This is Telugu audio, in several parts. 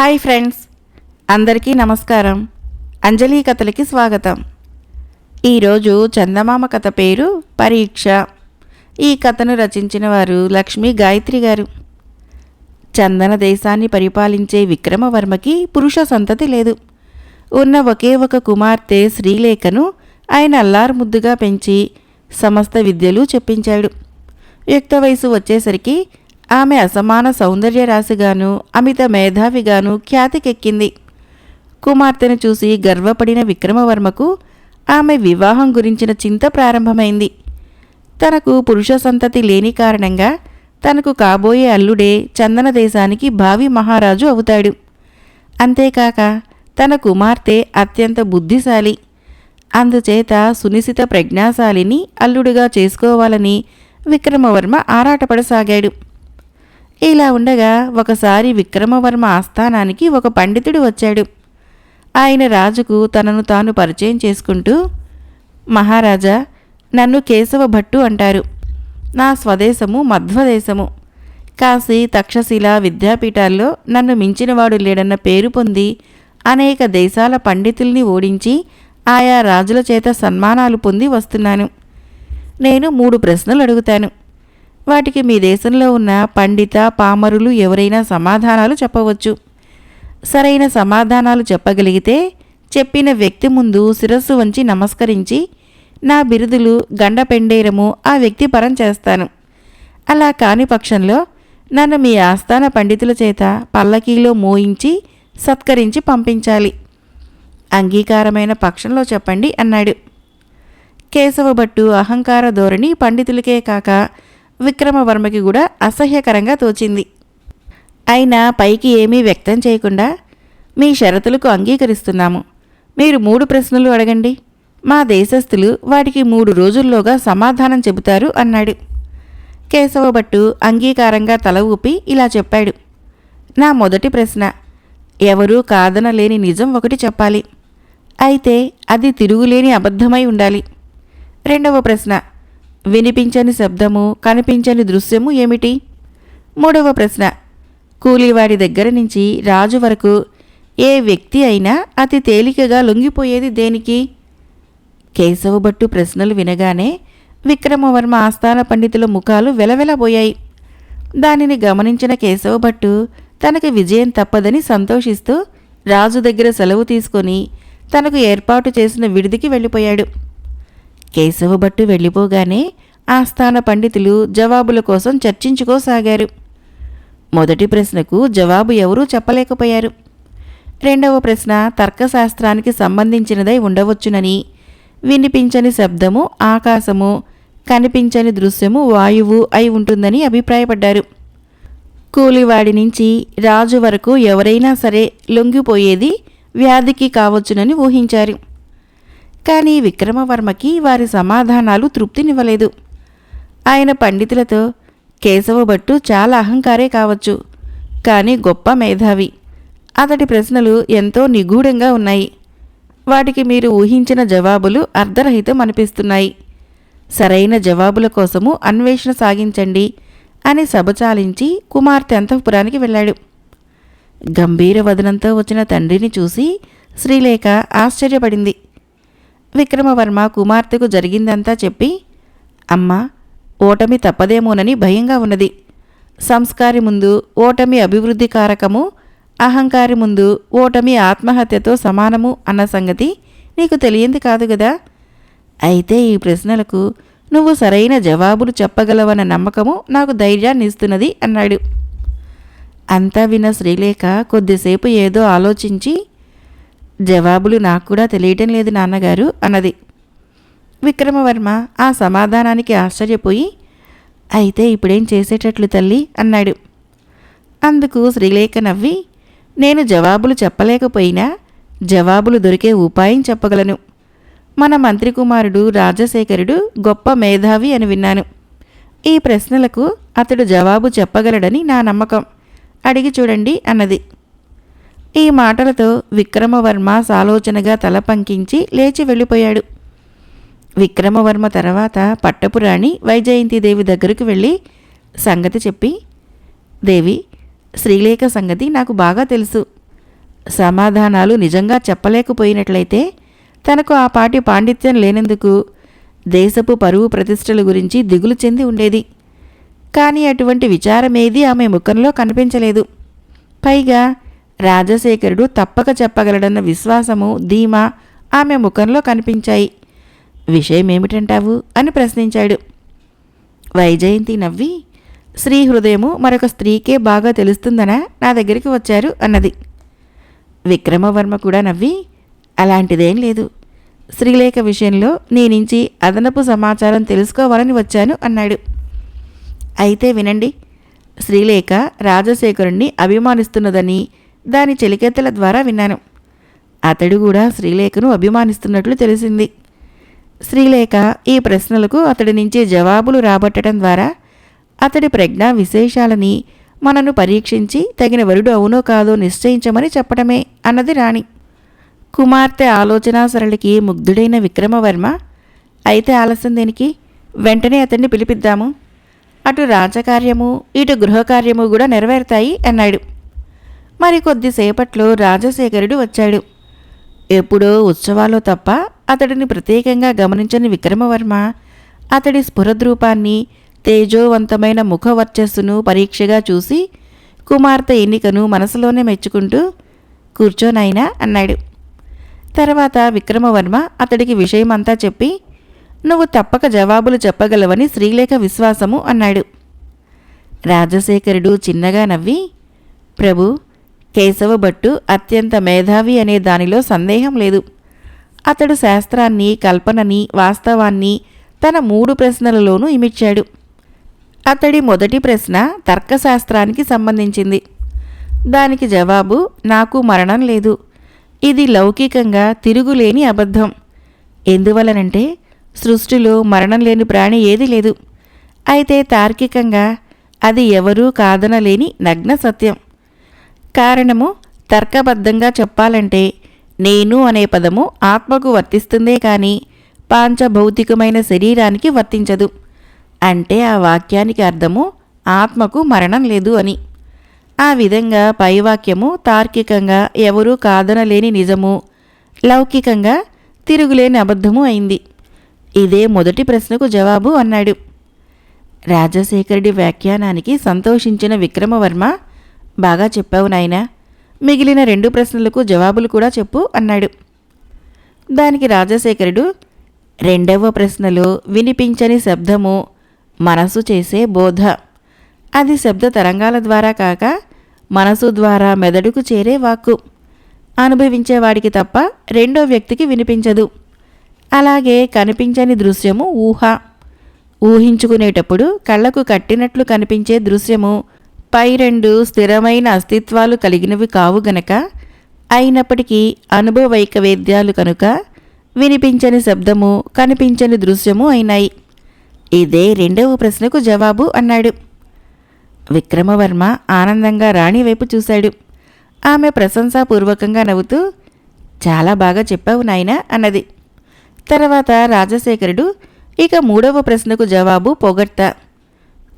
హాయ్ ఫ్రెండ్స్, అందరికీ నమస్కారం. అంజలి కథలకి స్వాగతం. ఈరోజు చందమామ కథ పేరు పరీక్ష. ఈ కథను రచించిన వారు లక్ష్మీ గాయత్రి గారు. చందన దేశాన్ని పరిపాలించే విక్రమవర్మకి పురుష సంతతి లేదు. ఉన్న ఒకే ఒక కుమార్తె శ్రీలేఖను ఆయన అల్లారు ముద్దుగా పెంచి సమస్త విద్యలు చెప్పించాడు. యుక్త వయసు వచ్చేసరికి ఆమె అసమాన సౌందర్య రాశిగాను అమిత మేధావిగాను ఖ్యాతికెక్కింది. కుమార్తెను చూసి గర్వపడిన విక్రమవర్మకు ఆమె వివాహం గురించిన చింత ప్రారంభమైంది. తనకు పురుష సంతతి లేని కారణంగా తనకు కాబోయే అల్లుడే చందన దేశానికి భావి మహారాజు అవుతాడు. అంతేకాక తన కుమార్తె అత్యంత బుద్ధిశాలి. అందుచేత సునిశిత ప్రజ్ఞాశాలిని అల్లుడుగా చేసుకోవాలని విక్రమవర్మ ఆరాటపడసాగాడు. ఇలా ఉండగా ఒకసారి విక్రమవర్మ ఆస్థానానికి ఒక పండితుడు వచ్చాడు. ఆయన రాజుకు తనను తాను పరిచయం చేసుకుంటూ, మహారాజా, నన్ను కేశవ భట్టు అంటారు. నా స్వదేశము మధ్వదేశము. కాశీ తక్షశిల విద్యాపీఠాల్లో నన్ను మించినవాడు లేడన్న పేరు పొంది అనేక దేశాల పండితుల్ని ఓడించి ఆయా రాజుల చేత సన్మానాలు పొంది వస్తున్నాను. నేను 3 ప్రశ్నలు అడుగుతాను. వాటికి మీ దేశంలో ఉన్న పండిత పామరులు ఎవరైనా సమాధానాలు చెప్పవచ్చు. సరైన సమాధానాలు చెప్పగలిగితే చెప్పిన వ్యక్తి ముందు శిరస్సు వంచి నమస్కరించి నా బిరుదులు గండపెండేరము ఆ వ్యక్తి పరం చేస్తాను. అలా కాని పక్షంలో నన్ను మీ ఆస్థాన పండితుల చేత పల్లకీలో మోయించి సత్కరించి పంపించాలి. అంగీకారమైన పక్షంలో చెప్పండి అన్నాడు. కేశవభట్టు అహంకార ధోరణి పండితులకే కాక విక్రమవర్మకి కూడా అసహ్యకరంగా తోచింది. అయినా పైకి ఏమీ వ్యక్తం చేయకుండా, మీ షరతులకు అంగీకరిస్తున్నాము. మీరు 3 ప్రశ్నలు అడగండి. మా దేశస్థులు వాటికి 3 రోజుల్లోగా సమాధానం చెబుతారు అన్నాడు. కేశవభట్టు అంగీకారంగా తల ఊపి ఇలా చెప్పాడు. నా మొదటి ప్రశ్న, ఎవరూ కాదనలేని నిజం ఒకటి చెప్పాలి. అయితే అది తిరుగులేని అబద్ధమై ఉండాలి. రెండవ ప్రశ్న, వినిపించని శబ్దము కనిపించని దృశ్యము ఏమిటి? మూడవ ప్రశ్న, కూలీవాడి దగ్గర నుంచి రాజు వరకు ఏ వ్యక్తి అయినా అతి తేలికగా లొంగిపోయేది దేనికి? కేశవభట్టు ప్రశ్నలు వినగానే విక్రమవర్మ ఆస్థాన పండితుల ముఖాలు వెలవెలబోయాయి. దానిని గమనించిన కేశవభట్టు తనకు విజయం తప్పదని సంతోషిస్తూ రాజు దగ్గర సెలవు తీసుకొని తనకు ఏర్పాటు చేసిన విడిదికి వెళ్ళిపోయాడు. కేశవభట్టు వెళ్ళిపోగానే ఆస్థాన పండితులు జవాబుల కోసం చర్చించుకోసాగారు. మొదటి ప్రశ్నకు జవాబు ఎవరూ చెప్పలేకపోయారు. రెండవ ప్రశ్న తర్కశాస్త్రానికి సంబంధించినదై ఉండవచ్చునని, వినిపించని శబ్దము ఆకాశము, కనిపించని దృశ్యము వాయువు అయి ఉంటుందని అభిప్రాయపడ్డారు. కూలివాడి నుంచి రాజు వరకు ఎవరైనా సరే లొంగిపోయేది వ్యాధికి కావచ్చునని ఊహించారు. కానీ విక్రమవర్మకి వారి సమాధానాలు తృప్తినివ్వలేదు. ఆయన పండితులతో, కేశవభట్టు చాలా అహంకారే కావచ్చు, కానీ గొప్ప మేధావి. అతడి ప్రశ్నలు ఎంతో నిగూఢంగా ఉన్నాయి. వాటికి మీరు ఊహించిన జవాబులు అర్ధరహితం అనిపిస్తున్నాయి. సరైన జవాబుల కోసము అన్వేషణ సాగించండి అని సభచాలించి కుమార్తె అంతఃపురానికి వెళ్ళాడు. గంభీర వదనంతో వచ్చిన తండ్రిని చూసి శ్రీలేఖ ఆశ్చర్యపడింది. విక్రమవర్మ కుమార్తెకు జరిగిందంతా చెప్పి, అమ్మా, ఓటమి తప్పదేమోనని భయంగా ఉన్నది. సంస్కారి ముందు ఓటమి అభివృద్ధి కారకము, అహంకారి ముందు ఓటమి ఆత్మహత్యతో సమానము అన్న సంగతి నీకు తెలియంది కాదు గదా. అయితే ఈ ప్రశ్నలకు నువ్వు సరైన జవాబులు చెప్పగలవన్న నమ్మకము నాకు ధైర్యాన్ని ఇస్తున్నది అన్నాడు. అంతా విన్న శ్రీలేఖ కొద్దిసేపు ఏదో ఆలోచించి, జవాబులు నాకు కూడా తెలియటం లేదు నాన్నగారు అన్నది. విక్రమవర్మ ఆ సమాధానానికి ఆశ్చర్యపోయి, అయితే ఇప్పుడేం చేసేటట్లు తల్లి అన్నాడు. అందుకు శ్రీలేఖ నవ్వి, నేను జవాబులు చెప్పలేకపోయినా జవాబులు దొరికే ఉపాయం చెప్పగలను. మన మంత్రి కుమారుడు రాజశేఖరుడు గొప్ప మేధావి అని విన్నాను. ఈ ప్రశ్నలకు అతడు జవాబు చెప్పగలడని నా నమ్మకం. అడిగి చూడండి అన్నది. ఈ మాటలతో విక్రమవర్మ సాలోచనగా తల పంకించి లేచి వెళ్ళిపోయాడు. విక్రమవర్మ తర్వాత పట్టపురాణి వైజయంతిదేవి దగ్గరకు వెళ్ళి సంగతి చెప్పి, దేవి, శ్రీలేఖ సంగతి నాకు బాగా తెలుసు. సమాధానాలు నిజంగా చెప్పలేకపోయినట్లయితే తనకు ఆ పాటి పాండిత్యం లేనందుకు దేశపు పరువు ప్రతిష్టల గురించి దిగులు చెంది ఉండేది. కానీ అటువంటి విచారమేదీ ఆమె ముఖంలో కనిపించలేదు. పైగా రాజశేఖరుడు తప్పక చెప్పగలడన్న విశ్వాసము, ధీమా ఆమె ముఖంలో కనిపించాయి. విషయమేమిటంటావు అని ప్రశ్నించాడు. వైజయంతి నవ్వి, స్త్రీ హృదయము మరొక స్త్రీకే బాగా తెలుస్తుందనా నా దగ్గరికి వచ్చారు అన్నది. విక్రమవర్మ కూడా నవ్వి, అలాంటిదేం లేదు, శ్రీలేఖ విషయంలో నీ నుంచి అదనపు సమాచారం తెలుసుకోవాలని వచ్చాను అన్నాడు. అయితే వినండి. శ్రీలేఖ రాజశేఖరుణ్ణి అభిమానిస్తున్నదని దాని చెలికెత్తల ద్వారా విన్నాను. అతడు కూడా శ్రీలేఖను అభిమానిస్తున్నట్లు తెలిసింది. శ్రీలేఖ ఈ ప్రశ్నలకు అతడి నుంచి జవాబులు రాబట్టడం ద్వారా అతడి ప్రజ్ఞా విశేషాలని మనను పరీక్షించి తగిన వరుడు అవునో కాదో నిశ్చయించమని చెప్పడమే అన్నది రాణి. కుమార్తె ఆలోచనా సరళికి ముగ్ధుడైన విక్రమవర్మ, అయితే ఆలస్యం దేనికి, వెంటనే అతన్ని పిలిపిద్దాము. అటు రాజకార్యము ఇటు గృహకార్యము కూడా నెరవేరుతాయి అన్నాడు. మరి కొద్దిసేపట్లో రాజశేఖరుడు వచ్చాడు. ఎప్పుడో ఉత్సవాల్లో తప్ప అతడిని ప్రత్యేకంగా గమనించని విక్రమవర్మ అతడి స్ఫురద్రూపాన్ని, తేజోవంతమైన ముఖవర్చస్సును పరీక్షగా చూసి కుమార్తె ఎన్నికను మనసులోనే మెచ్చుకుంటూ, కూర్చోనైనా అన్నాడు. తర్వాత విక్రమవర్మ అతడికి విషయమంతా చెప్పి, నువ్వు తప్పక జవాబులు చెప్పగలవని శ్రీలేఖ విశ్వాసము అన్నాడు. రాజశేఖరుడు చిన్నగా నవ్వి, ప్రభు, కేశవ భట్టు అత్యంత మేధావి అనే దానిలో సందేహం లేదు. అతడు శాస్త్రాన్ని, కల్పనని, వాస్తవాన్ని తన 3 ప్రశ్నలలోనూ ఇమిడ్చాడు. అతడి మొదటి ప్రశ్న తర్కశాస్త్రానికి సంబంధించింది. దానికి జవాబు, నాకు మరణం లేదు. ఇది లౌకికంగా తిరుగులేని అబద్ధం. ఎందువలనంటే సృష్టిలో మరణం లేని ప్రాణి ఏదీ లేదు. అయితే తార్కికంగా అది ఎవరూ కాదనలేని నగ్న సత్యం. కారణము, తర్కబద్ధంగా చెప్పాలంటే నేను అనే పదము ఆత్మకు వర్తిస్తుందే కానీ పాంచభౌతికమైన శరీరానికి వర్తించదు. అంటే ఆ వాక్యానికి అర్థము ఆత్మకు మరణం లేదు అని. ఆ విధంగా పైవాక్యము తార్కికంగా ఎవరూ కాదనలేని నిజము, లౌకికంగా తిరుగులేని అబద్ధము అయింది. ఇదే మొదటి ప్రశ్నకు జవాబు అన్నాడు. రాజశేఖరుడి వ్యాఖ్యానానికి సంతోషించిన విక్రమవర్మ, బాగా చెప్పావు నాయనా, మిగిలిన 2 ప్రశ్నలకు జవాబులు కూడా చెప్పు అన్నాడు. దానికి రాజశేఖరుడు, 2వ ప్రశ్నలో వినిపించని శబ్దము మనసు చేసే బోధ. అది శబ్ద తరంగాల ద్వారా కాక మనసు ద్వారా మెదడుకు చేరే వాక్కు. అనుభవించేవాడికి తప్ప రెండో వ్యక్తికి వినిపించదు. అలాగే కనిపించని దృశ్యము ఊహ. ఊహించుకునేటప్పుడు కళ్ళకు కట్టినట్లు కనిపించే దృశ్యము పై 2 స్థిరమైన అస్తిత్వాలు కలిగినవి కావు గనక, అయినప్పటికీ అనుభవైక వేద్యాలు కనుక వినిపించని శబ్దము, కనిపించని దృశ్యము అయినాయి. ఇదే 2వ ప్రశ్నకు జవాబు అన్నాడు. విక్రమవర్మ ఆనందంగా రాణి వైపు చూశాడు. ఆమె ప్రశంసాపూర్వకంగా నవ్వుతూ, చాలా బాగా చెప్పావు నాయనా అన్నది. తర్వాత రాజశేఖరుడు ఇక 3వ ప్రశ్నకు జవాబు పొగడ్త.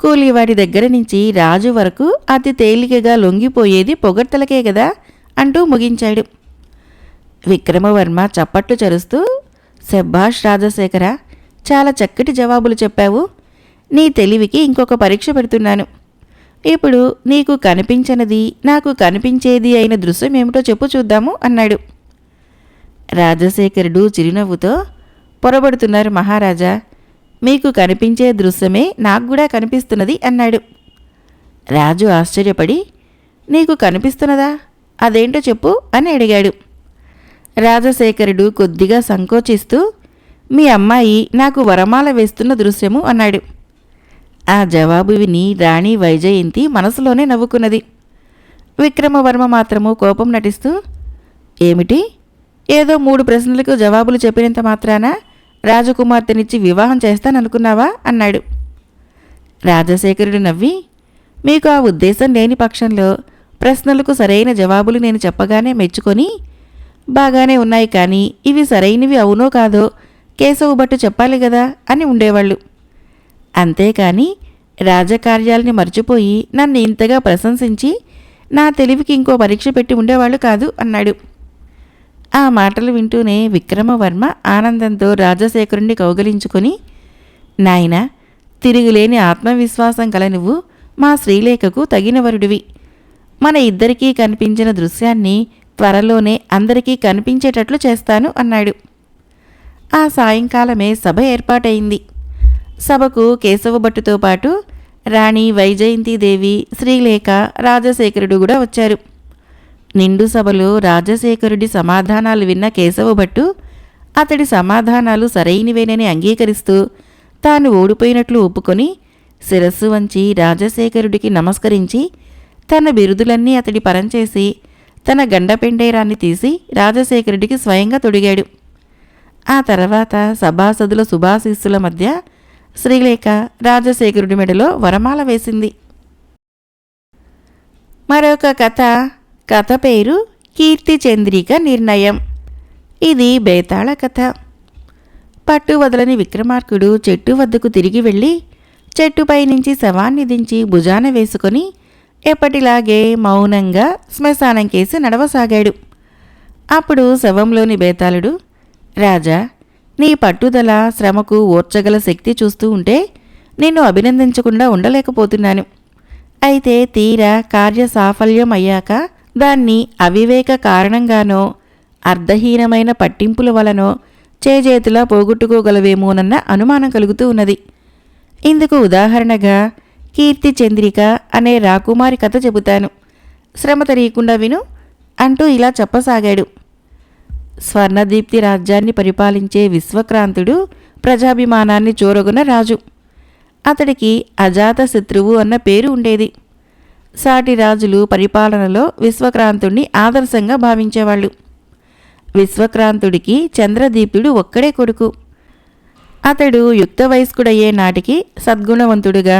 కూలీవాడి దగ్గర నుంచి రాజు వరకు అతి తేలికగా లొంగిపోయేది పొగడ్తలకే గదా అంటూ ముగించాడు. విక్రమవర్మ చప్పట్లు చరుస్తూ, శభాష్ రాజశేఖర, చాలా చక్కటి జవాబులు చెప్పావు. నీ తెలివికి ఇంకొక పరీక్ష పెడుతున్నాను. ఇప్పుడు నీకు కనిపించనిది, నాకు కనిపించేది అయిన దృశ్యం ఏమిటో చెప్పు చూద్దాము అన్నాడు. రాజశేఖరుడు చిరునవ్వుతో, పొరబడుతున్నారు మహారాజా, మీకు కనిపించే దృశ్యమే నాకు కూడా కనిపిస్తున్నది అన్నాడు. రాజు ఆశ్చర్యపడి, నీకు కనిపిస్తున్నదా, అదేంటో చెప్పు అని అడిగాడు. రాజశేఖరుడు కొద్దిగా సంకోచిస్తూ, మీ అమ్మాయి నాకు వరమాల వేస్తున్న దృశ్యము అన్నాడు. ఆ జవాబు విని రాణి వైజయంతి మనసులోనే నవ్వుకున్నది. విక్రమవర్మ మాత్రము కోపం నటిస్తూ, ఏమిటి, ఏదో 3 ప్రశ్నలకు జవాబులు చెప్పినంత మాత్రాన రాజకుమార్తెనిచ్చి వివాహం చేస్తాననుకున్నావా అన్నాడు. రాజశేఖరుడు నవ్వి, మీకు ఆ ఉద్దేశం లేని పక్షంలో ప్రశ్నలకు సరైన జవాబులు నేను చెప్పగానే మెచ్చుకొని, బాగానే ఉన్నాయి కానీ ఇవి సరైనవి అవునో కాదో కేశవు భట్టు చెప్పాలి కదా అని ఉండేవాళ్ళు. అంతేకాని రాజకార్యాల్ని మర్చిపోయి నన్ను ఇంతగా ప్రశంసించి నా తెలివికి ఇంకో పరీక్ష పెట్టి ఉండేవాళ్ళు కాదు అన్నాడు. ఆ మాటలు వింటూనే విక్రమవర్మ ఆనందంతో రాజశేఖరుణ్ణి కౌగలించుకొని, నాయనా, తిరుగులేని ఆత్మవిశ్వాసం కల నువ్వు మా శ్రీలేఖకు తగిన వరుడివి. మన ఇద్దరికీ కనిపించిన దృశ్యాన్ని త్వరలోనే అందరికీ కనిపించేటట్లు చేస్తాను అన్నాడు. ఆ సాయంకాలమే సభ ఏర్పాటైంది. సభకు కేశవభట్టుతో పాటు రాణి వైజయంతిదేవి, శ్రీలేఖ, రాజశేఖరుడు కూడా వచ్చారు. నిండు సభలో రాజశేఖరుడి సమాధానాలు విన్న కేశవభట్టు అతడి సమాధానాలు సరైనవేనని అంగీకరిస్తూ తాను ఓడిపోయినట్లు ఒప్పుకొని శిరస్సు వంచి రాజశేఖరుడికి నమస్కరించి తన బిరుదులన్నీ అతడి పరంచేసి తన గండపెండేరాన్ని తీసి రాజశేఖరుడికి స్వయంగా తొడిగాడు. ఆ తర్వాత సభాసదుల శుభాశీస్సుల మధ్య శ్రీలేఖ రాజశేఖరుడి మెడలో వరమాల వేసింది. మరొక కథ పేరు కీర్తిచంద్రిక నిర్ణయం. ఇది బేతాళ కథ. పట్టు వదలని విక్రమార్కుడు చెట్టు వద్దకు తిరిగి వెళ్ళి చెట్టుపై నుంచి శవాన్ని దించి భుజాన వేసుకొని ఎప్పటిలాగే మౌనంగా శ్మశానం కేసి నడవసాగాడు. అప్పుడు శవంలోని బేతాళుడు, రాజా, నీ పట్టుదల, శ్రమకు ఓర్చగల శక్తి చూస్తూ ఉంటే నిన్ను అభినందించకుండా ఉండలేకపోతున్నాను. అయితే తీరా కార్య సాఫల్యం అయ్యాక దాన్ని అవివేక కారణంగానో అర్ధహీనమైన పట్టింపుల వలనో చేజేతులా పోగొట్టుకోగలవేమోనన్న అనుమానం కలుగుతూ ఉన్నది. ఇందుకు ఉదాహరణగా కీర్తిచంద్రిక అనే రాకుమారి కథ చెబుతాను, శ్రమ తెలియకుండా విను అంటూ ఇలా చెప్పసాగాడు. స్వర్ణదీప్తి రాజ్యాన్ని పరిపాలించే విశ్వక్రాంతుడు ప్రజాభిమానాన్ని చూరగొన్న రాజు. అతడికి అజాతశత్రువు అన్న పేరు ఉండేది. సాటి రాజులు పరిపాలనలో విశ్వక్రాంతుడిని ఆదర్శంగా భావించేవాళ్ళు. విశ్వక్రాంతుడికి చంద్రదీప్తుడు ఒక్కడే కొడుకు. అతడు యుక్త వయస్కుడయ్యే నాటికి సద్గుణవంతుడుగా,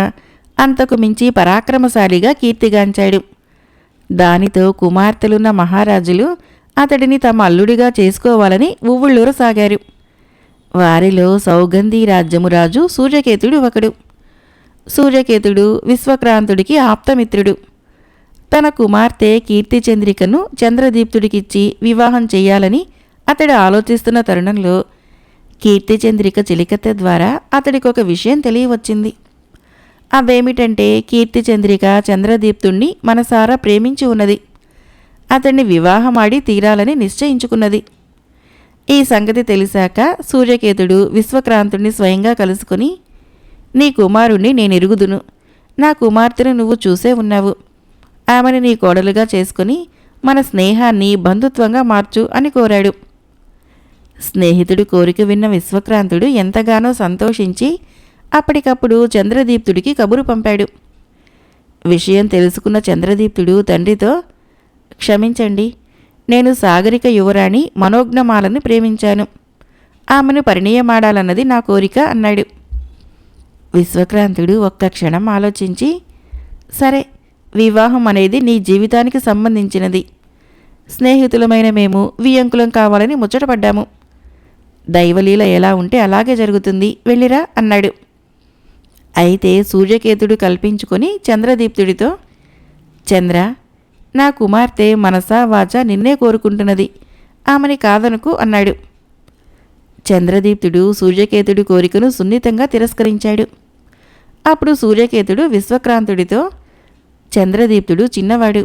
అంతకు మించి పరాక్రమశాలిగా కీర్తిగాంచాడు. దానితో కుమార్తెలున్న మహారాజులు అతడిని తమ అల్లుడిగా చేసుకోవాలని ఉవ్వుళ్ళూరసాగారు. వారిలో సౌగంధి రాజ్యము రాజు సూర్యకేతుడు ఒకడు. సూర్యకేతుడు విశ్వక్రాంతుడికి ఆప్తమిత్రుడు. తన కుమార్తె కీర్తిచంద్రికను చంద్రదీప్తుడికిచ్చి వివాహం చెయ్యాలని అతడు ఆలోచిస్తున్న తరుణంలో కీర్తిచంద్రిక చిలికత్తె ద్వారా అతడికొక విషయం తెలియవచ్చింది. అవేమిటంటే కీర్తిచంద్రిక చంద్రదీప్తుణ్ణి మనసారా ప్రేమించి ఉన్నది. అతన్ని వివాహమాడి తీరాలని నిశ్చయించుకున్నది. ఈ సంగతి తెలిసాక సూర్యకేతుడు విశ్వక్రాంతుణ్ణి స్వయంగా కలుసుకుని, నీ కుమారుణ్ణి నేనెరుగుదును. నా కుమార్తెను నువ్వు చూసే ఉన్నావు. ఆమెను నీ కోడలుగా చేసుకుని మన స్నేహాన్ని బంధుత్వంగా మార్చు అని కోరాడు. స్నేహితుడు కోరిక విన్న విశ్వక్రాంతుడు ఎంతగానో సంతోషించి అప్పటికప్పుడు చంద్రదీప్తుడికి కబురు పంపాడు. విషయం తెలుసుకున్న చంద్రదీప్తుడు తండ్రితో, క్షమించండి, నేను సాగరిక యువరాణి మనోజ్ఞమాలను ప్రేమించాను. ఆమెను పరిణయమాడాలన్నది నా కోరిక అన్నాడు. విశ్వక్రాంతుడు ఒక్క క్షణం ఆలోచించి, సరే, వివాహం అనేది నీ జీవితానికి సంబంధించినది. స్నేహితులమైన మేము వియంకులం కావాలని ముచ్చటపడ్డాము. దైవలీల ఎలా ఉంటే అలాగే జరుగుతుంది, వెళ్ళిరా అన్నాడు. అయితే సూర్యకేతుడు కల్పించుకొని చంద్రదీప్తుడితో, చంద్ర, నా కుమార్తె మనసా వాచా నిన్నే కోరుకుంటున్నది, ఆమెని కాదనుకు అన్నాడు. చంద్రదీప్తుడు సూర్యకేతుడి కోరికను సున్నితంగా తిరస్కరించాడు. అప్పుడు సూర్యకేతుడు విశ్వక్రాంతుడితో, చంద్రదీప్తుడు చిన్నవాడు,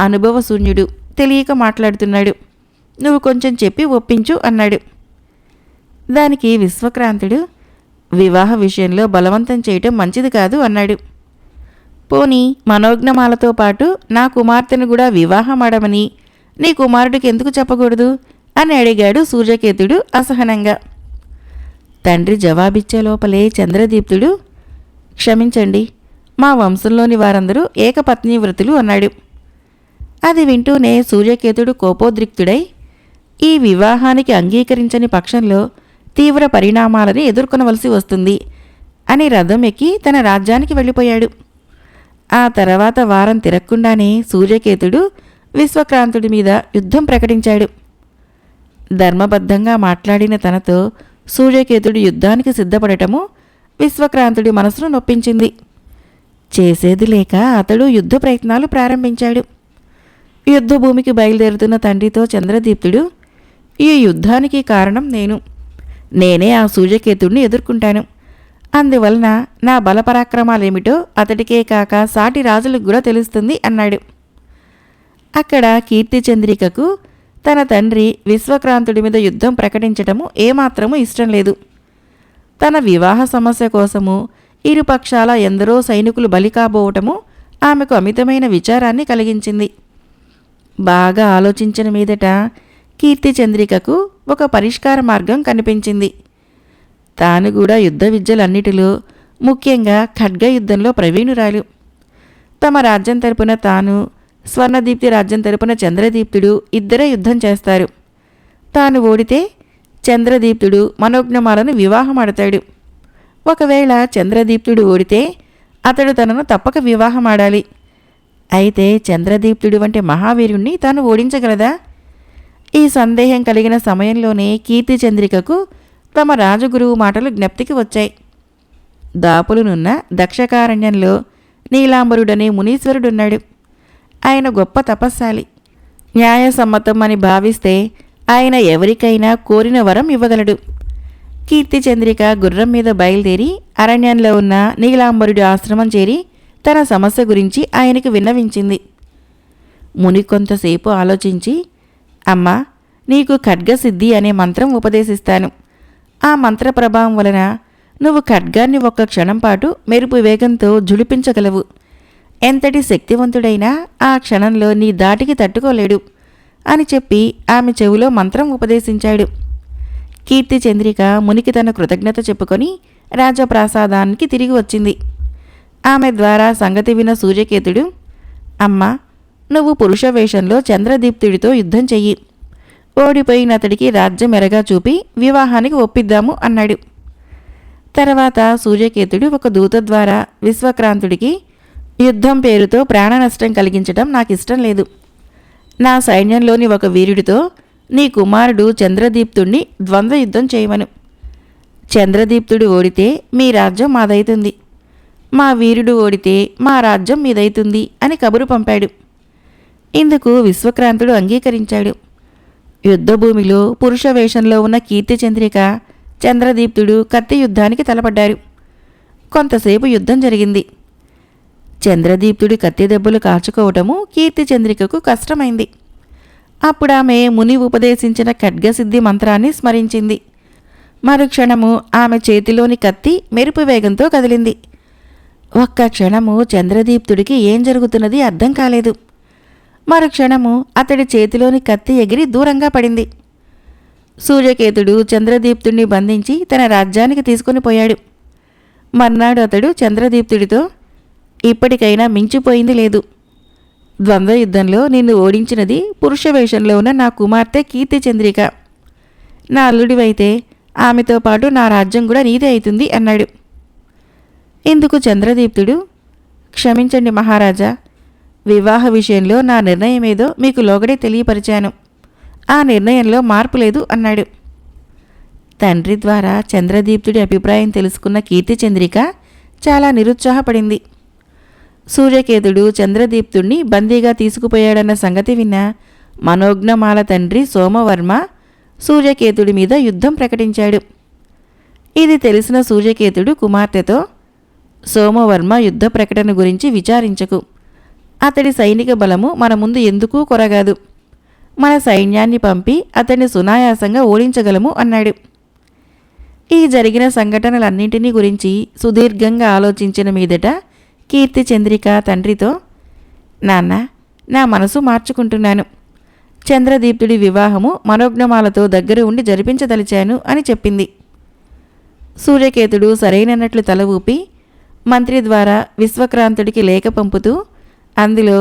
అనుభవశూన్యుడు, తెలియక మాట్లాడుతున్నాడు. నువ్వు కొంచెం చెప్పి ఒప్పించు అన్నాడు. దానికి విశ్వక్రాంతుడు, వివాహ విషయంలో బలవంతం చేయటం మంచిది కాదు అన్నాడు. పోనీ మనోజ్ఞమాలతో పాటు నా కుమార్తెను కూడా వివాహమాడమని నీ కుమారుడికి ఎందుకు చెప్పకూడదు అని అడిగాడు సూర్యకేతుడు అసహనంగా. తండ్రి జవాబిచ్చే లోపలే చంద్రదీప్తుడు, క్షమించండి, మా వంశంలోని వారందరూ ఏకపత్నీవ్రతులు అన్నాడు. అది వింటూనే సూర్యకేతుడు కోపోద్రిక్తుడై, ఈ వివాహానికి అంగీకరించని పక్షంలో తీవ్ర పరిణామాలని ఎదుర్కొనవలసి వస్తుంది అని రథం ఎక్కి తన రాజ్యానికి వెళ్ళిపోయాడు. ఆ తర్వాత వారం తిరగకుండానే సూర్యకేతుడు విశ్వక్రాంతుడి మీద యుద్ధం ప్రకటించాడు. ధర్మబద్ధంగా మాట్లాడిన తనతో సూర్యకేతుడు యుద్ధానికి సిద్ధపడటము విశ్వక్రాంతుడి మనసును నొప్పించింది. చేసేది లేక అతడు యుద్ధ ప్రయత్నాలు ప్రారంభించాడు. యుద్ధ భూమికి బయలుదేరుతున్న తండ్రితో చంద్రదీప్తుడు, ఈ యుద్ధానికి కారణం నేనే ఆ సూర్యకేతుడిని ఎదుర్కొంటాను. అందువలన నా బలపరాక్రమాలేమిటో అతడికే కాక సాటి రాజులకు కూడా తెలుస్తుంది అన్నాడు. అక్కడ కీర్తిచంద్రికకు తన తండ్రి విశ్వక్రాంతుడి మీద యుద్ధం ప్రకటించటము ఏమాత్రమూ ఇష్టం లేదు. తన వివాహ సమస్య కోసము ఇరుపక్షాల ఎందరో సైనికులు బలి కాబోవటము ఆమెకు అమితమైన విచారాన్ని కలిగించింది. బాగా ఆలోచించిన మీదట కీర్తిచంద్రికకు ఒక పరిష్కార మార్గం కనిపించింది. తాను కూడా యుద్ధ విద్యలన్నిటిలో ముఖ్యంగా ఖడ్గ యుద్ధంలో ప్రవీణురాలు. తమ రాజ్యం తరపున తాను, స్వర్ణదీప్తి రాజ్యం తరపున చంద్రదీప్తుడు ఇద్దరే యుద్ధం చేస్తారు. తాను ఓడితే చంద్రదీప్తుడు మనోజ్ఞమాలను వివాహమాడతాడు. ఒకవేళ చంద్రదీప్తుడు ఓడితే అతడు తనను తప్పక వివాహమాడాలి. అయితే చంద్రదీప్తుడు వంటి మహావీరుణ్ణి తాను ఓడించగలదా? ఈ సందేహం కలిగిన సమయంలోనే కీర్తిచంద్రికకు తమ రాజగురువు మాటలు జ్ఞప్తికి వచ్చాయి. దాపులునున్న దక్షకారణ్యంలో నీలాంబరుడనే మునీశ్వరుడున్నాడు. ఆయన గొప్ప తపస్శాలి. న్యాయసమ్మతం అని భావిస్తే ఆయన ఎవరికైనా కోరిన వరం ఇవ్వగలడు. కీర్తిచంద్రిక గుర్రం మీద బయలుదేరి అరణ్యంలో ఉన్న నీలాంబరుడి ఆశ్రమం చేరి తన సమస్య గురించి ఆయనకు విన్నవించింది. ముని కొంతసేపు ఆలోచించి, అమ్మా, నీకు ఖడ్గసిద్ధి అనే మంత్రం ఉపదేశిస్తాను. ఆ మంత్ర ప్రభావం వలన నువ్వు ఖడ్గాన్ని ఒక్క క్షణం పాటు మెరుపు వేగంతో జుళిపించగలవు. ఎంతటి శక్తివంతుడైనా ఆ క్షణంలో నీ దాటికి తట్టుకోలేడు అని చెప్పి ఆమె చెవిలో మంత్రం ఉపదేశించాడు. కీర్తిచంద్రిక మునికి తన కృతజ్ఞత చెప్పుకొని రాజప్రాసాదానికి తిరిగి వచ్చింది. ఆమె ద్వారా సంగతి విన్న సూర్యకేతుడు, అమ్మా, నువ్వు పురుష వేషంలో చంద్రదీప్తుడితో యుద్ధం చెయ్యి. ఓడిపోయిన అతడికి రాజ్యం ఎరగా చూపి వివాహానికి ఒప్పిద్దాము అన్నాడు. తర్వాత సూర్యకేతుడు ఒక దూత ద్వారా విశ్వక్రాంతుడికి, యుద్ధం పేరుతో ప్రాణ నష్టం కలిగించడం నాకిష్టం లేదు. నా సైన్యంలోని ఒక వీరుడితో నీ కుమారుడు చంద్రదీప్తుణ్ణి ద్వంద్వ యుద్ధం చేయమను. చంద్రదీప్తుడు ఓడితే మీ రాజ్యం మాదైతుంది, మా వీరుడు ఓడితే మా రాజ్యం మీదైతుంది అని కబురు పంపాడు. ఇందుకు విశ్వక్రాంతుడు అంగీకరించాడు. యుద్ధభూమిలో పురుష వేషంలో ఉన్న కీర్తిచంద్రిక, చంద్రదీప్తుడు కత్తి యుద్ధానికి తలపడ్డారు. కొంతసేపు యుద్ధం జరిగింది. చంద్రదీప్తుడి కత్తి దెబ్బలు కాచుకోవటము కీర్తిచంద్రికకు కష్టమైంది. అప్పుడామె ముని ఉపదేశించిన ఖడ్గసిద్ధి మంత్రాన్ని స్మరించింది. మరుక్షణము ఆమె చేతిలోని కత్తి మెరుపు వేగంతో కదిలింది. ఒక్క క్షణము చంద్రదీప్తుడికి ఏం జరుగుతున్నది అర్థం కాలేదు. మరుక్షణము అతడి చేతిలోని కత్తి ఎగిరి దూరంగా పడింది. సూర్యకేతుడు చంద్రదీప్తుడిని బంధించి తన రాజ్యానికి తీసుకుని పోయాడు. మర్నాడు అతడు చంద్రదీప్తుడితో, ఇప్పటికైనా మించిపోయింది లేదు. ద్వంద్వ యుద్ధంలో నిన్ను ఓడించినది పురుష వేషంలో ఉన్న నా కుమార్తె కీర్తిచంద్రిక. నా అల్లుడివైతే ఆమెతో పాటు నా రాజ్యం కూడా నీదే అవుతుంది అన్నాడు. ఇందుకు చంద్రదీప్తుడు, క్షమించండి మహారాజా, వివాహ విషయంలో నా నిర్ణయమేదో మీకు లోగడే తెలియపరిచాను. ఆ నిర్ణయంలో మార్పు లేదు అన్నాడు. తండ్రి ద్వారా చంద్రదీప్తుడి అభిప్రాయం తెలుసుకున్న కీర్తిచంద్రిక చాలా నిరుత్సాహపడింది. సూర్యకేతుడు చంద్రదీప్తుణ్ణి బందీగా తీసుకుపోయాడన్న సంగతి విన్న మనోజ్ఞమాల తండ్రి సోమవర్మ సూర్యకేతుడి మీద యుద్ధం ప్రకటించాడు. ఇది తెలిసిన సూర్యకేతుడు కుమార్తెతో, సోమవర్మ యుద్ధ ప్రకటన గురించి విచారించకు. అతడి సైనిక బలము మన ముందు ఎందుకూ కొరగాదు. మన సైన్యాన్ని పంపి అతన్ని సునాయాసంగా ఓడించగలము అన్నాడు. ఈ జరిగిన సంఘటనలన్నింటినీ గురించి సుదీర్ఘంగా ఆలోచించిన మీదట కీర్తిచంద్రిక తండ్రితో, నాన్న, నా మనసు మార్చుకుంటున్నాను. చంద్రదీప్తుడి వివాహము మనోజ్ఞమాలతో దగ్గర ఉండి జరిపించదలిచాను అని చెప్పింది. సూర్యకేతుడు సరైనట్లు తల ఊపి మంత్రి ద్వారా విశ్వక్రాంతుడికి లేఖ పంపుతూ అందులో,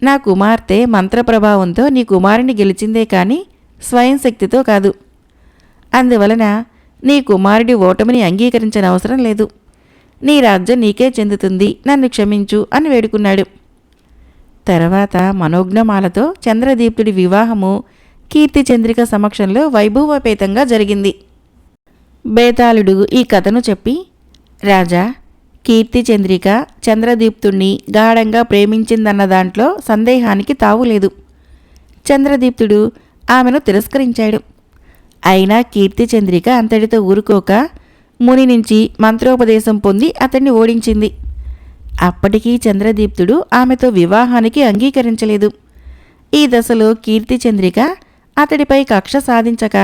నా కుమార్తె మంత్రప్రభావంతో నీ కుమారుని గెలిచిందే కానీ స్వయం శక్తితో కాదు. అందువలన నీ కుమారుడి ఓటమిని అంగీకరించనవసరం లేదు. నీ రాజ్యం నీకే చెందుతుంది, నన్ను క్షమించు అని వేడుకున్నాడు. తర్వాత మనోజ్ఞమాలతో చంద్రదీప్తుడి వివాహము కీర్తిచంద్రిక సమక్షంలో వైభవపేతంగా జరిగింది. బేతాళుడు ఈ కథను చెప్పి, రాజా, కీర్తి చంద్రిక చంద్రదీప్తుణ్ణి గాఢంగా ప్రేమించిందన్న దాంట్లో సందేహానికి తావులేదు. చంద్రదీప్తుడు ఆమెను తిరస్కరించాడు. అయినా కీర్తి చంద్రిక అంతటితో ఊరుకోక ముని నుంచి మంత్రోపదేశం పొంది అతన్ని ఓడించింది. అప్పటికీ చంద్రదీప్తుడు ఆమెతో వివాహానికి అంగీకరించలేదు. ఈ దశలో కీర్తి చంద్రిక అతడిపై కక్ష సాధించక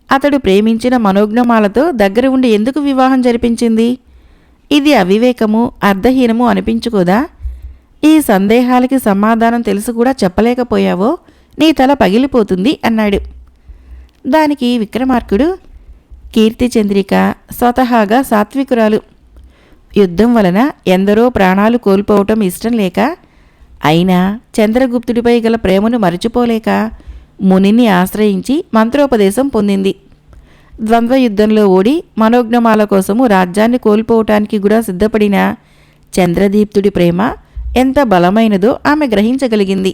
అతడు ప్రేమించిన మనోజ్ఞమాలతో దగ్గర ఉండి ఎందుకు వివాహం జరిపించింది? ఇది అవివేకము, అర్ధహీనము అనిపించుకోదా? ఈ సందేహాలకి సమాధానం తెలుసు కూడా చెప్పలేకపోయావో నీ తల పగిలిపోతుంది అన్నాడు. దానికి విక్రమార్కుడు, కీర్తి చంద్రిక స్వతహాగా సాత్వికురాలు. యుద్ధం వలన ఎందరో ప్రాణాలు కోల్పోవటం ఇష్టం లేక, అయినా చంద్రగుప్తుడిపై గల ప్రేమను మరచిపోలేక మునిని ఆశ్రయించి మంత్రోపదేశం పొందింది. ద్వంద్వ యుద్ధంలో ఓడి మనోజ్ఞమాల కోసము రాజ్యాన్ని కోల్పోవటానికి కూడా సిద్ధపడిన చంద్రదీప్తుడి ప్రేమ ఎంత బలమైనదో ఆమె గ్రహించగలిగింది.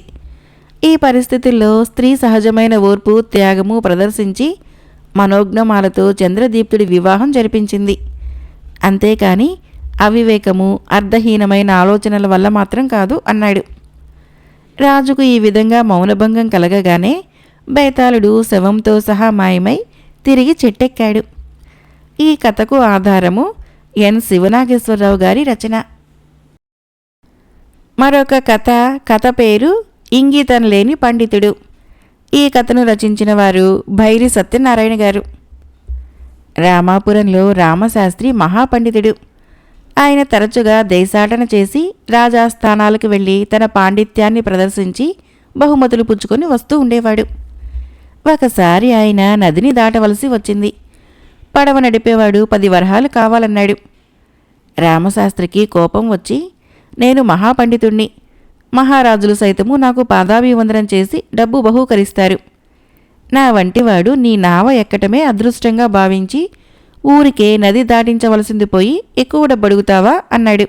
ఈ పరిస్థితుల్లో స్త్రీ సహజమైన ఓర్పు, త్యాగము ప్రదర్శించి మనోజ్ఞమాలతో చంద్రదీప్తుడి వివాహం జరిపించింది. అంతేకాని అవివేకము, అర్ధహీనమైన ఆలోచనల వల్ల మాత్రం కాదు అన్నాడు. రాజుకు ఈ విధంగా మౌనభంగం కలగగానే బేతాళుడు శవంతో సహా మాయమై తిరిగి చెట్టెక్కాడు. ఈ కథకు ఆధారము ఎన్ శివనాగేశ్వరరావు గారి రచన. మరొక కథ పేరు ఇంగితం లేని పండితుడు. ఈ కథను రచించిన వారు భైరి సత్యనారాయణ గారు. రామాపురంలో రామశాస్త్రి మహాపండితుడు. ఆయన తరచుగా దేశాటన చేసి రాజాస్థానాలకు వెళ్ళి తన పాండిత్యాన్ని ప్రదర్శించి బహుమతులు పుచ్చుకొని వస్తూ ఉండేవాడు. ఒకసారి ఆయన నదిని దాటవలసి వచ్చింది. పడవ నడిపేవాడు 10 వరహాలు కావాలన్నాడు. రామశాస్త్రికి కోపం వచ్చి, నేను మహాపండితుణ్ణి, మహారాజులు సైతము నాకు పాదాభివందనం చేసి డబ్బు బహూకరిస్తారు. నా వంటివాడు నీ నావ ఎక్కటమే అదృష్టంగా భావించి ఊరికే నది దాటించవలసింది పోయి ఎక్కువ డబ్బు అడుగుతావా అన్నాడు.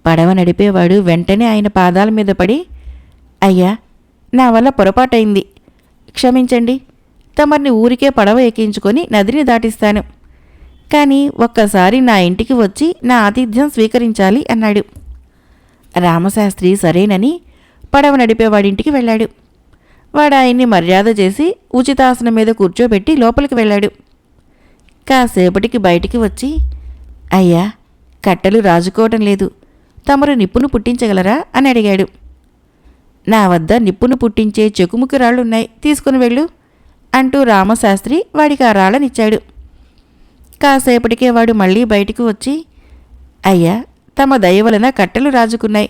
పడవ నడిపేవాడు వెంటనే ఆయన పాదాల మీద పడి, అయ్యా, నా వల్ల పొరపాటైంది, క్షమించండి, తమర్ని ఊరికే పడవ ఎక్కించుకొని నదిని దాటిస్తాను, కానీ ఒక్కసారి నా ఇంటికి వచ్చి నా ఆతిథ్యం స్వీకరించాలి అన్నాడు. రామశాస్త్రి సరేనని పడవ నడిపేవాడింటికి వెళ్ళాడు. వాడు ఆయన్ని మర్యాద చేసి ఉచితాసనం మీద కూర్చోబెట్టి లోపలికి వెళ్ళాడు. కాసేపటికి బయటికి వచ్చి, అయ్యా, కట్టెలు రాజుకోవటం లేదు, తమరు నిప్పును పుట్టించగలరా అని అడిగాడు. నా వద్ద నిప్పును పుట్టించే చెకుముకి రాళ్లున్నాయి, తీసుకుని వెళ్ళు అంటూ రామశాస్త్రి వాడికి ఆ రాళ్ళనిచ్చాడు. కాసేపటికే వాడు మళ్ళీ బయటికి వచ్చి, అయ్యా, తమ దయ వలన కట్టెలు రాజుకున్నాయి,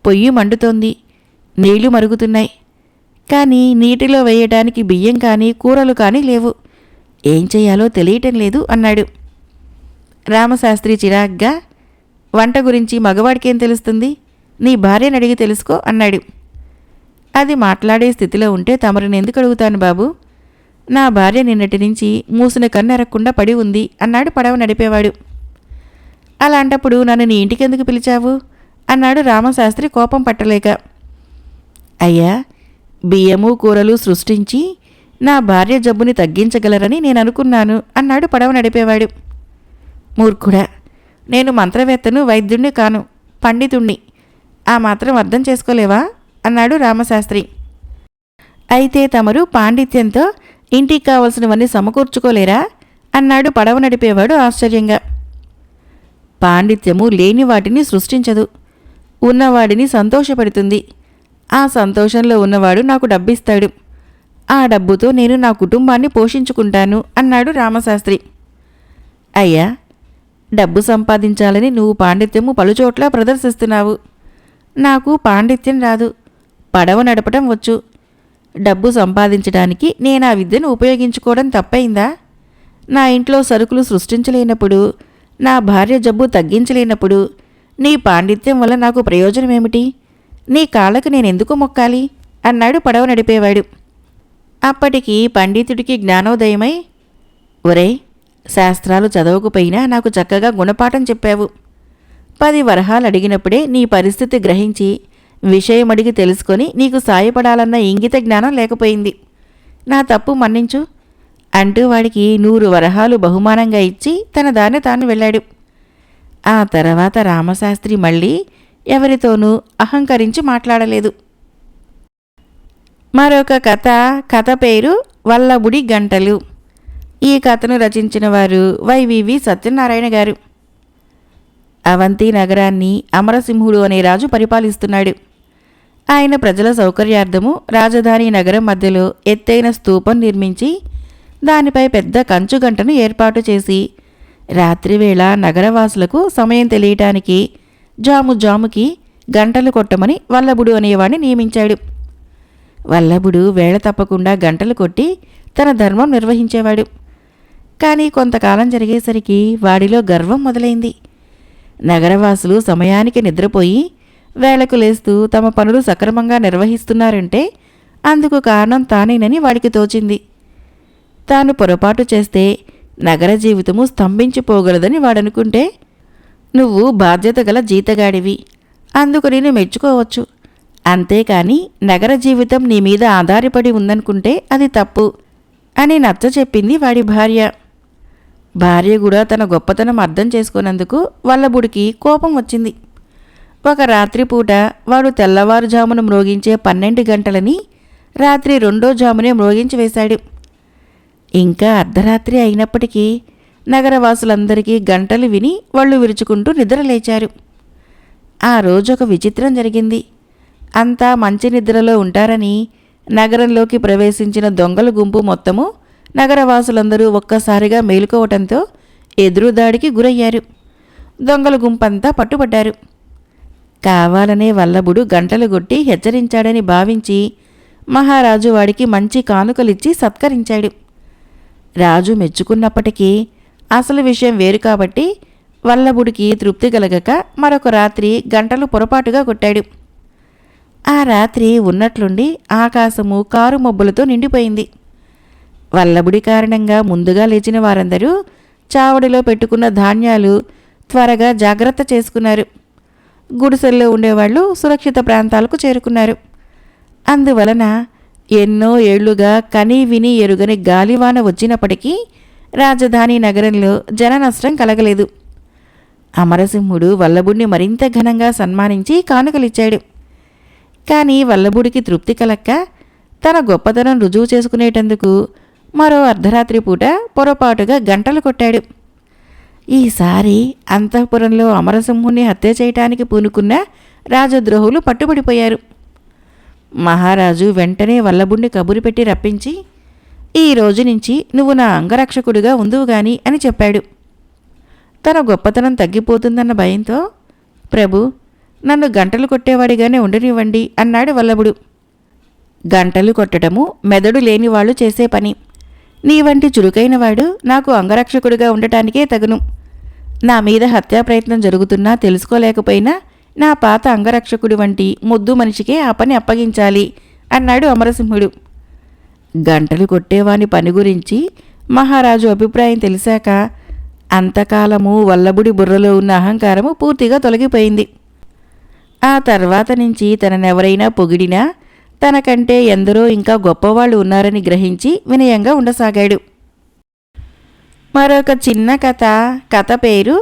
పొయ్యి మండుతోంది, నీళ్లు మరుగుతున్నాయి, కానీ నీటిలో వేయటానికి బియ్యం కానీ కూరలు కానీ లేవు, ఏం చెయ్యాలో తెలియటం లేదు అన్నాడు. రామశాస్త్రి చిరాగ్గా, వంట గురించి మగవాడికేం తెలుస్తుంది, నీ భార్యను అడిగి తెలుసుకో అన్నాడు. అది మాట్లాడే స్థితిలో ఉంటే తమరిని ఎందుకు అడుగుతాను బాబు, నా భార్య నిన్నటి నుంచి మూసిన కన్నెరక్కుండా పడి ఉంది అన్నాడు పడవ నడిపేవాడు. అలాంటప్పుడు నన్ను నీ ఇంటికెందుకు పిలిచావు అన్నాడు రామశాస్త్రి కోపం పట్టలేక. అయ్యా, బియ్యము కూరలు సృష్టించి నా భార్య జబ్బుని తగ్గించగలరని నేను అనుకున్నాను అన్నాడు పడవ నడిపేవాడు. మూర్ఖుడా, నేను మంత్రవేత్తను, వైద్యుణ్ణి కాను, పండితుణ్ణి, ఆ మాత్రం అర్థం చేసుకోలేవా అన్నాడు రామశాస్త్రి. అయితే తమరు పాండిత్యంతో ఇంటికి కావలసినవన్నీ సమకూర్చుకోలేరా అన్నాడు పడవ నడిపేవాడు ఆశ్చర్యంగా. పాండిత్యము లేని వాటిని సృష్టించదు, ఉన్నవాడిని సంతోషపెడుతుంది. ఆ సంతోషంలో ఉన్నవాడు నాకు డబ్బిస్తాడు, ఆ డబ్బుతో నేను నా కుటుంబాన్ని పోషించుకుంటాను అన్నాడు రామశాస్త్రి. అయ్యా, డబ్బు సంపాదించాలని నువ్వు పాండిత్యము పలుచోట్ల ప్రదర్శిస్తున్నావు. నాకు పాండిత్యం రాదు, పడవ నడపటం వచ్చు. డబ్బు సంపాదించడానికి నేను ఆ విద్యను ఉపయోగించుకోవడం తప్పైందా? నా ఇంట్లో సరుకులు సృష్టించలేనప్పుడు, నా భార్య జబ్బు తగ్గించలేనప్పుడు నీ పాండిత్యం వల్ల నాకు ప్రయోజనమేమిటి? నీ కాళ్ళకు నేనెందుకు మొక్కాలి అన్నాడు పడవ నడిపేవాడు. అప్పటికి పండితుడికి జ్ఞానోదయమై, ఒరేయ్, శాస్త్రాలు చదవకపోయినా నాకు చక్కగా గుణపాఠం చెప్పావు. 10 వరహాలు అడిగినప్పుడే నీ పరిస్థితి గ్రహించి విషయం అడిగి తెలుసుకొని నీకు సాయపడాలన్న ఇంగిత జ్ఞానం లేకపోయింది. నా తప్పు మన్నించు అంటూ వాడికి 100 వరహాలు బహుమానంగా ఇచ్చి తన దాన్ని తాను వెళ్ళాడు. ఆ తర్వాత రామశాస్త్రి మళ్ళీ ఎవరితోనూ అహంకరించి మాట్లాడలేదు. మరొక కథ పేరు వల్లభుడి గంటలు. ఈ కథను రచించిన వారు వైవివి సత్యనారాయణ గారు. అవంతి నగరాన్ని అమరసింహుడు అనే రాజు పరిపాలిస్తున్నాడు. ఆయన ప్రజల సౌకర్యార్థము రాజధాని నగరం మధ్యలో ఎత్తైన స్తూపం నిర్మించి దానిపై పెద్ద కంచుగంటను ఏర్పాటు చేసి రాత్రివేళ నగరవాసులకు సమయం తెలియటానికి జాముకి గంటలు కొట్టమని వల్లభుడు అనేవాడిని నియమించాడు. వల్లభుడు వేళ తప్పకుండా గంటలు కొట్టి తన ధర్మం నిర్వహించేవాడు. కానీ కొంతకాలం జరిగేసరికి వాడిలో గర్వం మొదలైంది. నగరవాసులు సమయానికి నిద్రపోయి వేళకు లేస్తూ తమ పనులు సక్రమంగా నిర్వహిస్తున్నారంటే అందుకు కారణం తానేనని వాడికి తోచింది. తాను పొరపాటు చేస్తే నగర జీవితము స్తంభించిపోగలదని వాడనుకుంటే, నువ్వు బాధ్యత గల జీతగాడివి, అందుకు నేను మెచ్చుకోవచ్చు, అంతేకాని నగర జీవితం నీ మీద ఆధారపడి ఉందనుకుంటే అది తప్పు అని నచ్చచెప్పింది వాడి భార్య. భార్య కూడా తన గొప్పతనం అర్థం చేసుకున్నందుకు వల్లభుడికి కోపం వచ్చింది. ఒక రాత్రిపూట వాడు తెల్లవారుజామును మ్రోగించే 12 గంటలని రాత్రి 2వ జామునే మ్రోగించి వేశాడు. ఇంకా అర్ధరాత్రి అయినప్పటికీ నగరవాసులందరికీ గంటలు విని వాళ్ళు విరుచుకుంటూ నిద్రలేచారు. ఆ రోజొక విచిత్రం జరిగింది. అంతా మంచి నిద్రలో ఉంటారని నగరంలోకి ప్రవేశించిన దొంగల గుంపు మొత్తము నగరవాసులందరూ ఒక్కసారిగా మేలుకోవటంతో ఎదురుదాడికి గురయ్యారు. దొంగల గుంపంతా పట్టుబడ్డారు. కావాలనే వల్లభుడు గంటలు కొట్టి హెచ్చరించాడని భావించి మహారాజు వాడికి మంచి కానుకలిచ్చి సత్కరించాడు. రాజు మెచ్చుకున్నప్పటికీ అసలు విషయం వేరు కాబట్టి వల్లభుడికి తృప్తి కలగక మరొక రాత్రి గంటలు పొరపాటుగా కొట్టాడు. ఆ రాత్రి ఉన్నట్లుండి ఆకాశము కారు మబ్బులతో నిండిపోయింది. వల్లభుడి కారణంగా ముందుగా లేచిన వారందరూ చావడిలో పెట్టుకున్న ధాన్యాలు త్వరగా జాగ్రత్త చేసుకున్నారు. గుడిసెల్లో ఉండేవాళ్ళు సురక్షిత ప్రాంతాలకు చేరుకున్నారు. అందువలన ఎన్నో ఏళ్లుగా కనీ విని ఎరుగని గాలివాన వచ్చినప్పటికీ రాజధాని నగరంలో జన నష్టం కలగలేదు. అమరసింహుడు వల్లభుడిని మరింత ఘనంగా సన్మానించి కానుకలిచ్చాడు. కానీ వల్లభుడికి తృప్తి కలక్క తన గొప్పతనం రుజువు చేసుకునేటందుకు మరో అర్ధరాత్రి పూట పొరపాటుగా గంటలు కొట్టాడు. ఈసారి అంతఃపురంలో అమరసింహుణ్ణి హత్య చేయటానికి పూనుకున్న రాజద్రోహులు పట్టుబడిపోయారు. మహారాజు వెంటనే వల్లభుణ్ణి కబురు పెట్టి రప్పించి, ఈ రోజు నుంచి నువ్వు నా అంగరక్షకుడిగా ఉందువుగాని అని చెప్పాడు. తన గొప్పతనం తగ్గిపోతుందన్న భయంతో, ప్రభు, నన్ను గంటలు కొట్టేవాడిగానే ఉండనివ్వండి అన్నాడు వల్లభుడు. గంటలు కొట్టడము మెదడు లేనివాళ్లు చేసే పని. నీ వంటి చురుకైనవాడు నాకు అంగరక్షకుడిగా ఉండటానికే తగును. నా మీద హత్యా ప్రయత్నం జరుగుతున్నా తెలుసుకోలేకపోయినా నా పాత అంగరక్షకుడి వంటి ముద్దు మనిషికే ఆ పని అప్పగించాలి అన్నాడు అమరసింహుడు. గంటలు కొట్టేవాని పని గురించి మహారాజు అభిప్రాయం తెలిసాక అంతకాలము వల్లభుడి బుర్రలో ఉన్న అహంకారము పూర్తిగా తొలగిపోయింది. ఆ తర్వాత నుంచి తననెవరైనా పొగిడినా తనకంటే ఎందరో ఇంకా గొప్పవాళ్ళు ఉన్నారని గ్రహించి వినయంగా ఉండసాగాడు. మరొక చిన్న కథ పేరు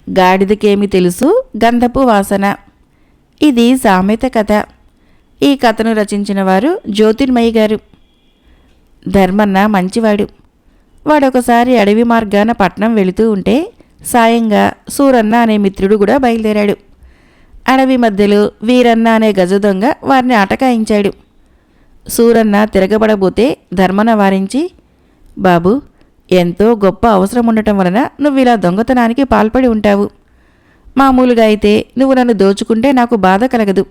గాడిదకేమి తెలుసు గంధపు వాసన. ఇది సామెత కథ. ఈ కథను రచించిన వారు జ్యోతిర్మయి గారు. ధర్మన్న మంచివాడు. వాడొకసారి అడవి మార్గాన పట్నం వెళుతూ ఉంటే సాయంగా సూరన్న అనే మిత్రుడు కూడా బయలుదేరాడు. అడవి మధ్యలో వీరన్న అనే గజదొంగ వారిని అటకాయించాడు. సూరన్న తిరగబడబోతే ధర్మన వారించి, బాబు, ఎంతో గొప్ప అవసరం ఉండటం వలన నువ్విలా దొంగతనానికి పాల్పడి ఉంటావు. మామూలుగా అయితే నువ్వు నన్ను దోచుకుంటే నాకు బాధ కలగదు.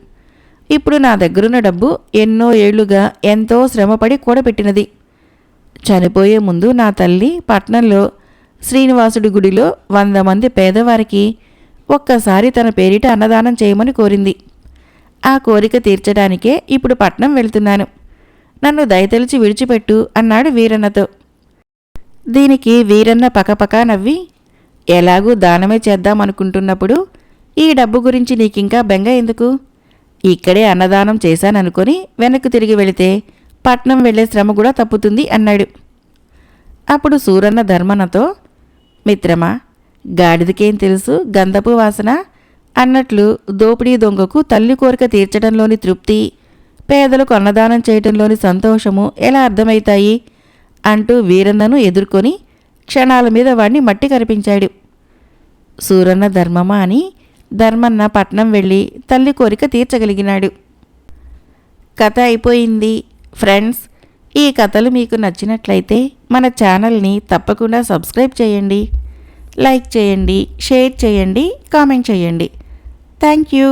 ఇప్పుడు నా దగ్గరున్న డబ్బు ఎన్నో ఏళ్లుగా ఎంతో శ్రమపడి కూడబెట్టినది. చనిపోయే ముందు నా తల్లి పట్నంలో శ్రీనివాసుడి గుడిలో 100 మంది పేదవారికి ఒక్కసారి తన పేరిట అన్నదానం చేయమని కోరింది. ఆ కోరిక తీర్చడానికే ఇప్పుడు పట్నం వెళ్తున్నాను. నన్ను దయతలిచి విడిచిపెట్టు అన్నాడు వీరన్నతో. దీనికి వీరన్న పకపకా నవ్వి, ఎలాగూ దానమే చేద్దామనుకుంటున్నప్పుడు ఈ డబ్బు గురించి నీకింకా బెంగ ఎందుకు? ఇక్కడే అన్నదానం చేశాననుకొని వెనక్కు తిరిగి వెళితే పట్నం వెళ్లే శ్రమ కూడా తప్పుతుంది అన్నాడు. అప్పుడు సూరన్న ధర్మన్నతో, మిత్రమా, గాడిదకేం తెలుసు గంధపు వాసన అన్నట్లు దోపిడీ దొంగకు తల్లి కోరిక తీర్చడంలోని తృప్తి, పేదలకు అన్నదానం చేయటంలోని సంతోషము ఎలా అర్థమవుతాయి అంటూ వీరన్నను ఎదుర్కొని క్షణాల మీద వాడిని మట్టి కనిపించాడు. సూరన్న ధర్మమా అని ధర్మన్న పట్నం వెళ్ళి తల్లి కోరిక తీర్చగలిగినాడు. కథ అయిపోయింది. ఫ్రెండ్స్, ఈ కథలు మీకు నచ్చినట్లయితే మన ఛానల్ని తప్పకుండా సబ్స్క్రైబ్ చేయండి, లైక్ చేయండి, షేర్ చేయండి, కామెంట్ చేయండి. Thank you.